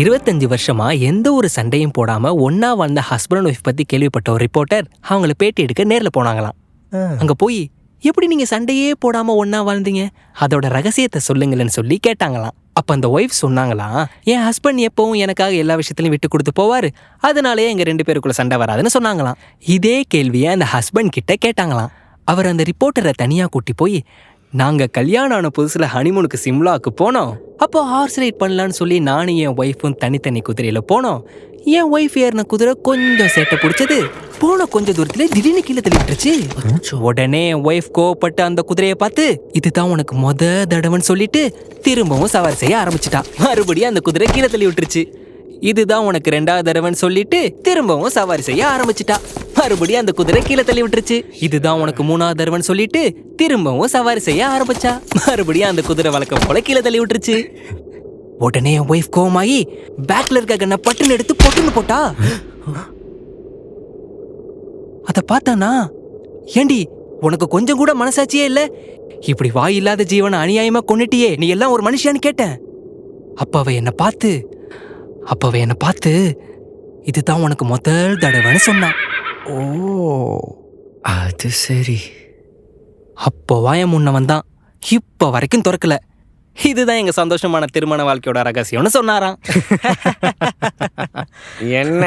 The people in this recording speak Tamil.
25 வருஷமா எந்த ஒரு சண்டையும் போடாம ஒன்னா வாழ்ந்த ஹஸ்பண்ட் அண்ட் ஒய்ஃப் பத்தி கேள்விப்பட்ட ஒரு ரிப்போர்ட்டர் அவங்கள பேட்டி எடுக்க நேர்ல போனாங்களாம். அங்க போய் எப்படி நீங்க சண்டையே போடாம ஒன்னா வாழ்ந்தீங்க, அதோட ரகசியத்தை சொல்லுங்களேன்னு சொல்லி கேட்டாங்களாம். அப்ப அந்த ஒய்ஃப் சொன்னாங்களாம், என் ஹஸ்பண்ட் எப்பவும் எனக்காக எல்லா விஷயத்திலையும் விட்டு கொடுத்து போவாரு, அதனாலேயே எங்க 2 பேருக்குள்ள சண்டை வராதுன்னு சொன்னாங்களாம். இதே கேள்வியை அந்த ஹஸ்பண்ட் கிட்ட கேட்டாங்களாம். அவர் அந்த ரிப்போர்ட்டரை தனியா கூட்டி போய், நாங்க கல்யாணம் ஆன புதுசுல ஹனிமூனுக்கு சிம்லாக்கு போனோம். அப்போ ஹார்ஸ் ரைட் பண்ணலான்னு சொல்லி நானும் என் ஒய்ஃபும் தனித்தனி குதிரையில போனோம். என் ஒய்ஃப் ஏறின குதிரை கொஞ்சம் சேட்டை பிடிச்சது. போன கொஞ்ச தூரத்துல திடீர்னு கீழே தள்ளிட்டுருச்சு. உடனே என் ஒய்ஃப் கோவப்பட்டு அந்த குதிரையை பார்த்து, இதுதான் உனக்கு தடவைன்னு சொல்லிட்டு திரும்பவும் சவாரி செய்ய ஆரம்பிச்சுட்டா. மறுபடியும் அந்த குதிரை கீழே தள்ளி விட்டுருச்சு. இதுதான் உனக்கு 2வது தடவைன்னு சொல்லிட்டு திரும்பவும் சவாரி செய்ய ஆரம்பிச்சுட்டா. மறுபடியும் அந்த குதிரை கீழே தள்ளி விட்டுருச்சு. இதுதான் உனக்கு 3வது தடவைன்னு சொல்லிட்டு திரும்பவும் சவாரி செய்ய ஆரம்பிச்சா. மறுபடியும் அந்த குதிரை வழக்கம் போல கீழே தள்ளி விட்டுருச்சு. உடனே என் ஒய்ஃப் கோவமாயி பேக்ல இருக்க கண்ணை பட்டுன்னு எடுத்து பொட்டுன்னு போட்டா. அத பார்த்தானா, ஏண்டி உனக்கு கொஞ்சம் கூட மனசாட்சியே இல்ல, இப்படி வாய் இல்லாத ஜீவனை அநியாயமா கொன்னுட்டியே, நீ எல்லாம் ஒரு மனுஷியான்னு கேட்டேன். அப்ப அவ என்ன பார்த்து இதுதான் உனக்கு முதல் தடவைன்னு சொன்னான். ஓ, அது சரி. அப்போ வாய முன்ன வந்தான், இப்ப வரைக்கும் திறக்கல. இதுதான் எங்க சந்தோஷமான திருமண வாழ்க்கையோட ரகசியம்னு சொன்னாராம். என்ன